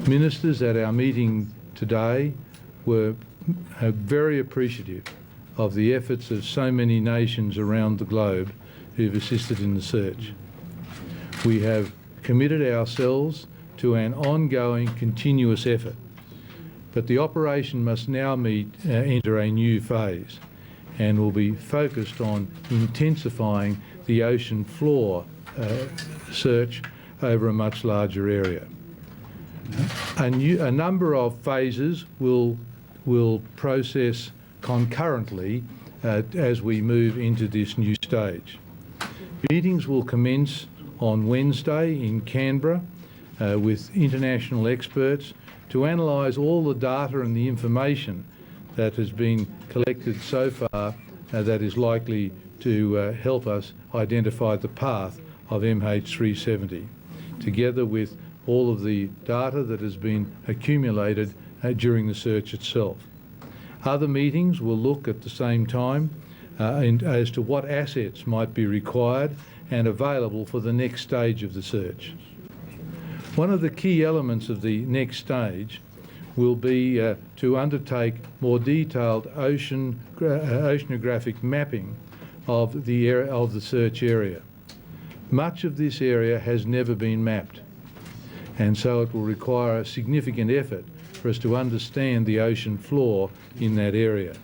Ministers at our meeting today were very appreciative of the efforts of so many nations around the globe who've assisted in the search. We have committed ourselves to an ongoing, continuous effort, but the operation must now enter a new phase and will be focused on intensifying the ocean floor search over a much larger area. A number of phases will process concurrently as we move into this new stage. Meetings will commence on Wednesday in Canberra with international experts to analyse all the data and the information that has been collected so far that is likely to help us identify the path of MH370, together with all of the data that has been accumulated during the search itself. Other meetings will look at the same time as to what assets might be required and available for the next stage of the search. One of the key elements of the next stage will be to undertake more detailed oceanographic mapping of the search area. Much of this area has never been mapped, and so it will require a significant effort for us to understand the ocean floor in that area.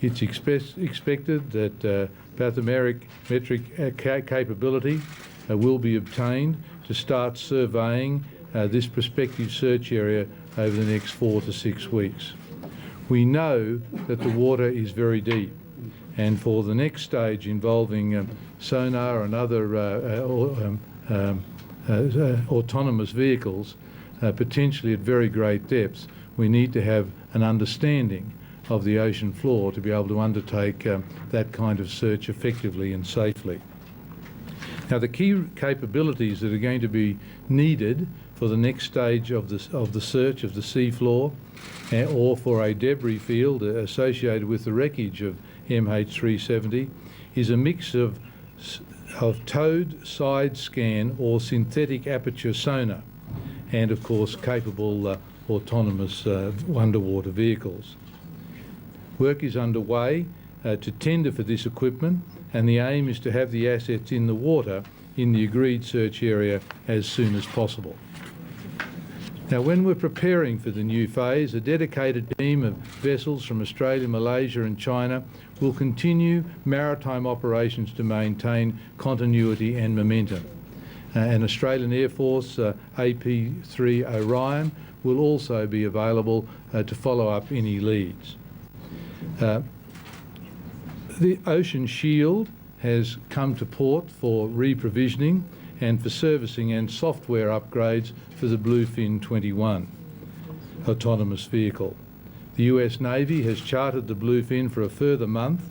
It's expected that bathymetric capability will be obtained to start surveying this prospective search area over the next 4 to 6 weeks. We know that the water is very deep, and for the next stage involving sonar and other autonomous vehicles, potentially at very great depths, we need to have an understanding of the ocean floor to be able to undertake that kind of search effectively and safely. Now, the key capabilities that are going to be needed for the next stage of the search of the seafloor or for a debris field associated with the wreckage of MH370 is a mix of towed side scan or synthetic aperture sonar and, of course, capable autonomous underwater vehicles. Work is underway to tender for this equipment, and the aim is to have the assets in the water in the agreed search area as soon as possible. Now, when we're preparing for the new phase, a dedicated team of vessels from Australia, Malaysia and China will continue maritime operations to maintain continuity and momentum. An Australian Air Force AP-3 Orion will also be available to follow up any leads. The Ocean Shield has come to port for reprovisioning and for servicing and software upgrades for the Bluefin 21 autonomous vehicle. The US Navy has chartered the Bluefin for a further month,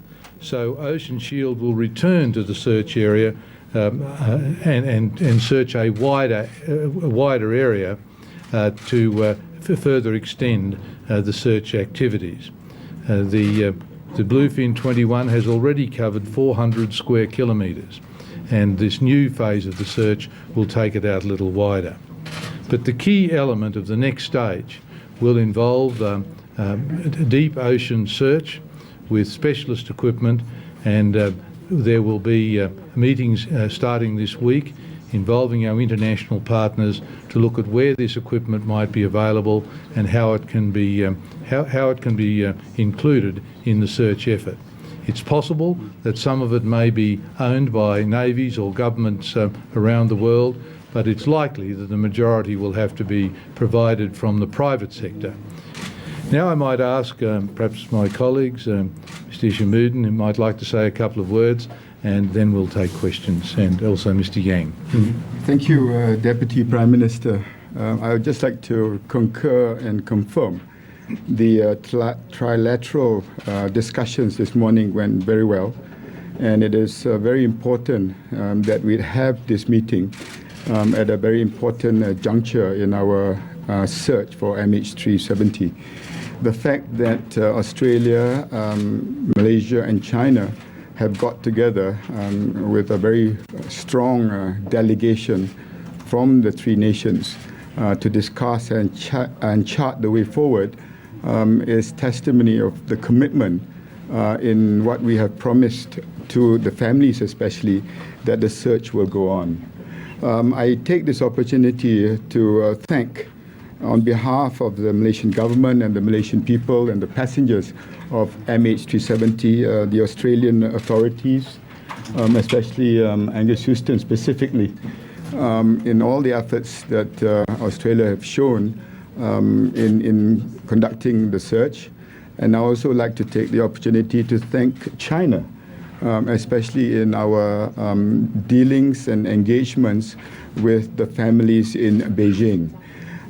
so Ocean Shield will return to the search area and search a wider area to further extend the search activities. The Bluefin 21 has already covered 400 square kilometres, and this new phase of the search will take it out a little wider. But the key element of the next stage will involve deep ocean search with specialist equipment, and there will be meetings starting this week involving our international partners to look at where this equipment might be available and how it can be included in the search effort. It's possible that some of it may be owned by navies or governments around the world, but it's likely that the majority will have to be provided from the private sector. Now I might ask perhaps my colleagues, Mr Ishamuddin, who might like to say a couple of words, and then we'll take questions, and also Mr Yang. Thank you, Deputy Prime Minister. I would just like to concur and confirm the trilateral discussions this morning went very well, and it is very important that we have this meeting at a very important juncture in our search for MH370. The fact that Australia, Malaysia and China have got together with a very strong delegation from the three nations to discuss and chart the way forward is testimony of the commitment in what we have promised to the families especially, that the search will go on. I take this opportunity to thank, on behalf of the Malaysian government and the Malaysian people and the passengers of MH370, the Australian authorities, especially Angus Houston specifically, in all the efforts that Australia have shown in conducting the search. And I also like to take the opportunity to thank China, especially in our dealings and engagements with the families in Beijing.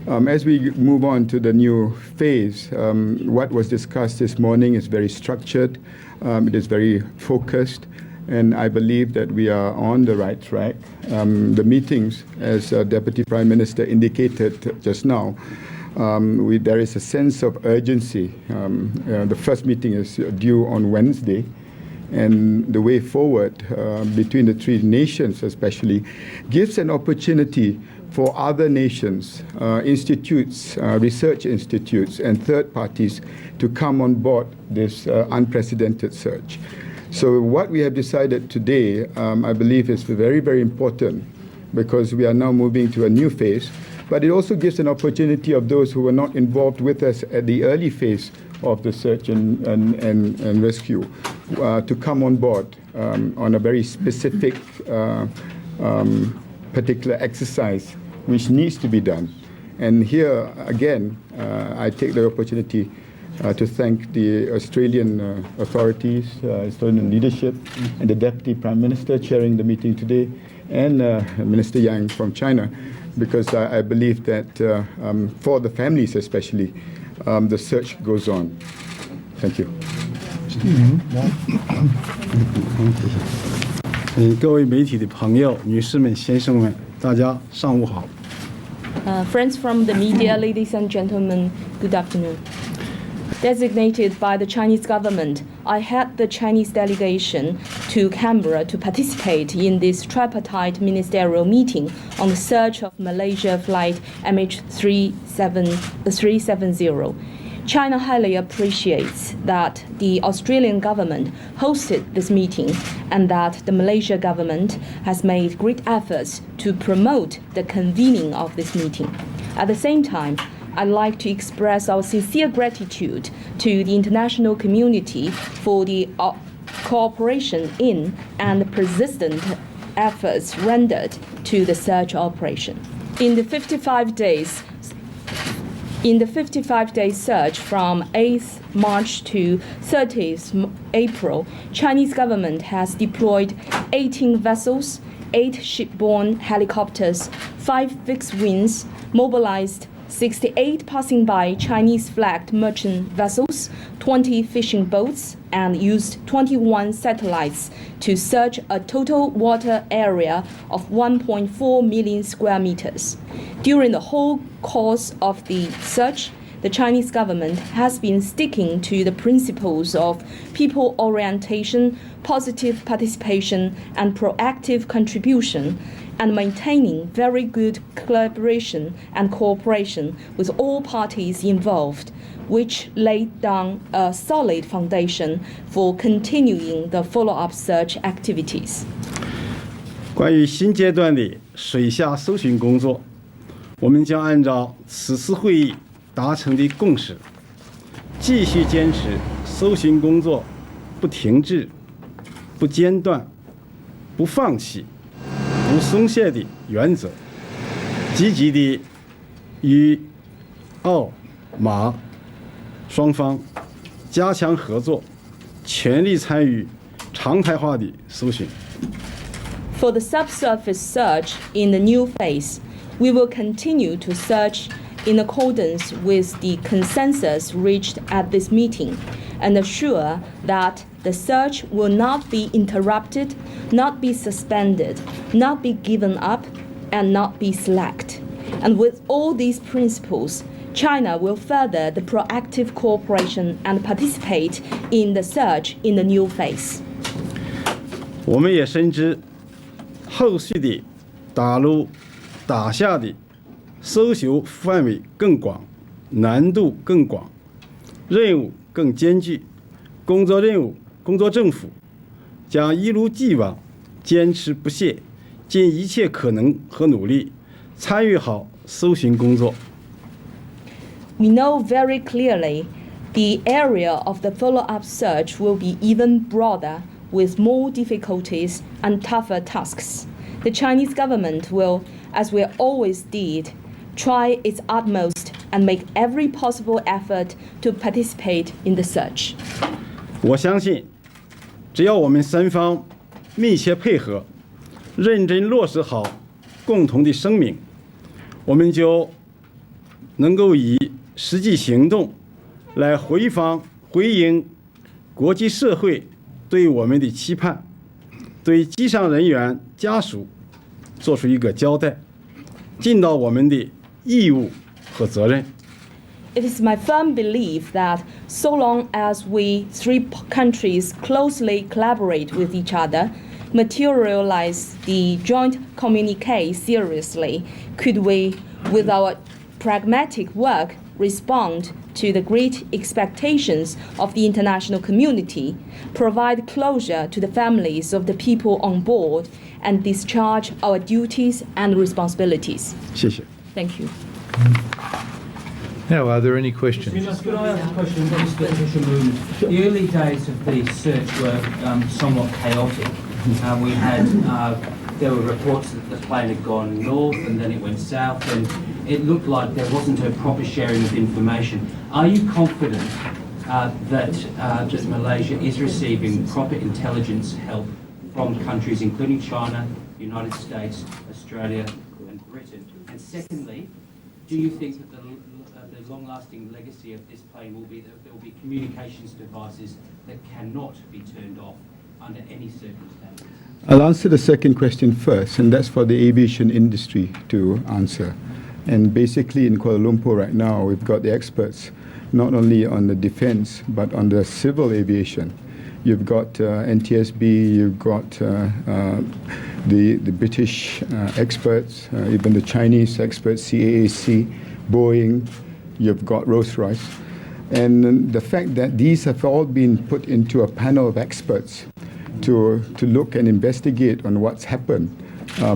As we move on to the new phase, what was discussed this morning is very structured, it is very focused, and I believe that we are on the right track. The meetings, as Deputy Prime Minister indicated just now, there is a sense of urgency. The first meeting is due on Wednesday, and the way forward between the three nations especially gives an opportunity for other nations, institutes, research institutes, and third parties to come on board this unprecedented search. So what we have decided today, I believe, is very, very important, because we are now moving to a new phase, but it also gives an opportunity of those who were not involved with us at the early phase of the search and rescue to come on board on a very specific particular exercise which needs to be done. And here again, I take the opportunity to thank the Australian authorities, Australian leadership, and the Deputy Prime Minister chairing the meeting today, and Minister Yang from China, because I believe that for the families especially, the search goes on. Thank you. 各位媒体的朋友、女士们、先生们，大家上午好。 Friends from the media, ladies and gentlemen, good afternoon. Designated by the Chinese government, I had the Chinese delegation to Canberra to participate in this tripartite ministerial meeting on the search of Malaysia Flight MH370. China highly appreciates that the Australian government hosted this meeting and that the Malaysia government has made great efforts to promote the convening of this meeting. At the same time, I'd like to express our sincere gratitude to the international community for the cooperation in and persistent efforts rendered to the search operation. In the 55-day search from 8th March to 30th April, Chinese government has deployed 18 vessels, 8 shipborne helicopters, 5 fixed wings, mobilized 68 passing by Chinese-flagged merchant vessels, 20 fishing boats, and used 21 satellites to search a total water area of 1.4 million square meters. During the whole course of the search, the Chinese government has been sticking to the principles of people orientation, positive participation, and proactive contribution, and maintaining very good collaboration and cooperation with all parties involved, which laid down a solid foundation for continuing the follow-up search activities. 关于新阶段的水下搜寻工作，我们将按照此次会议达成的共识，继续坚持搜寻工作不停滞、不间断、不放弃、不松懈的原则，积极地与澳、马双方加强合作，全力参与常态化的搜寻。 For the subsurface search in the new phase, we will continue to search in accordance with the consensus reached at this meeting and assure that the search will not be interrupted, not be suspended, not be given up, and not be slacked. And with all these principles, China will further the proactive cooperation and participate in the search in the new phase. 我们也深知，后续的打捞、打下的搜寻范围更广，难度更广，任务更艰巨。工作政府将一如既往坚持不懈，尽一切可能和努力，参与好搜寻工作。We know very clearly the area of the follow-up search will be even broader with more difficulties and tougher tasks. The Chinese government will, as we always did, try its utmost and make every possible effort to participate in the search. 我相信，只要我们三方密切配合，认真落实好共同的声明，我们就能够以实际行动来回应国际社会对我们的期盼，对机上人员家属做出一个交代，尽到我们的义务和责任。It is my firm belief that so long as we three countries closely collaborate with each other, materialize the joint communique seriously, could we, with our pragmatic work, respond to the great expectations of the international community, provide closure to the families of the people on board, and discharge our duties and responsibilities. 谢谢。 Thank you. Now, are there any questions? Could I ask a question about the special movement? The early days of the search were somewhat chaotic. We had there were reports that the plane had gone north and then it went south, and it looked like there wasn't a proper sharing of information. Are you confident that Malaysia is receiving proper intelligence help from countries including China, the United States, Australia, and Britain? And secondly, do you think that the long-lasting legacy of this plane will be that there will be communications devices that cannot be turned off under any circumstances? I'll answer the second question first, and that's for the aviation industry to answer. And basically in Kuala Lumpur right now, we've got the experts, not only on the defense, but on the civil aviation. You've got NTSB, you've got the British experts, even the Chinese experts, CAAC, Boeing, you've got Rolls-Royce. And the fact that these have all been put into a panel of experts to look and investigate on what's happened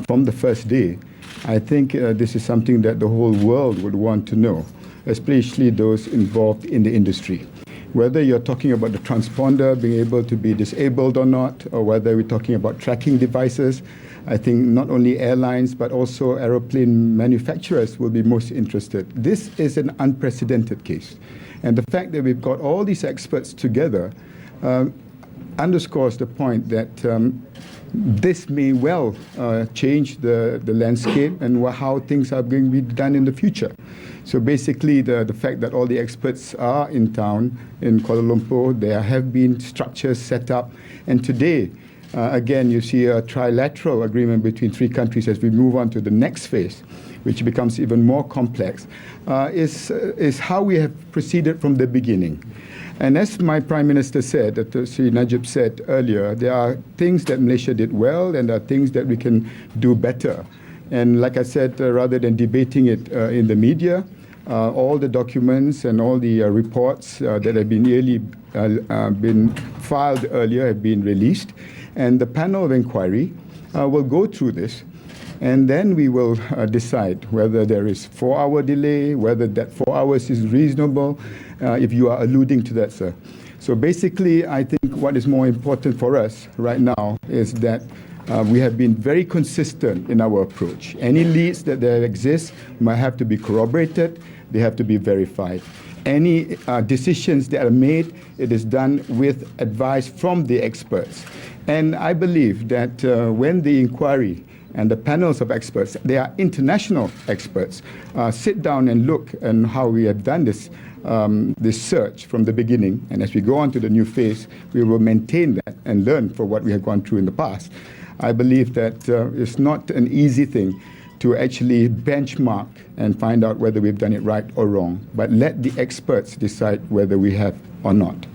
from the first day, I think this is something that the whole world would want to know, especially those involved in the industry. Whether you're talking about the transponder being able to be disabled or not, or whether we're talking about tracking devices, I think not only airlines but also aeroplane manufacturers will be most interested. This is an unprecedented case. And the fact that we've got all these experts together underscores the point that this may well change the landscape and how things are going to be done in the future. So basically the fact that all the experts are in town in Kuala Lumpur, there have been structures set up, and today again you see a trilateral agreement between three countries as we move on to the next phase, which becomes even more complex, is how we have proceeded from the beginning. And as my Prime Minister said, Sri Najib said earlier, there are things that Malaysia did well and there are things that we can do better. And like I said, rather than debating it in the media, all the documents and all the reports that have been filed earlier have been released. And the panel of inquiry will go through this. And then we will decide whether there is 4-hour delay, whether that 4 hours is reasonable, if you are alluding to that, sir. So basically, I think what is more important for us right now is that we have been very consistent in our approach. Any leads that there exist might have to be corroborated, they have to be verified. Any decisions that are made, it is done with advice from the experts. And I believe that when the inquiry and the panels of experts, they are international experts, sit down and look at how we have done this search from the beginning. And as we go on to the new phase, we will maintain that and learn from what we have gone through in the past. I believe that it's not an easy thing to actually benchmark and find out whether we've done it right or wrong, but let the experts decide whether we have or not.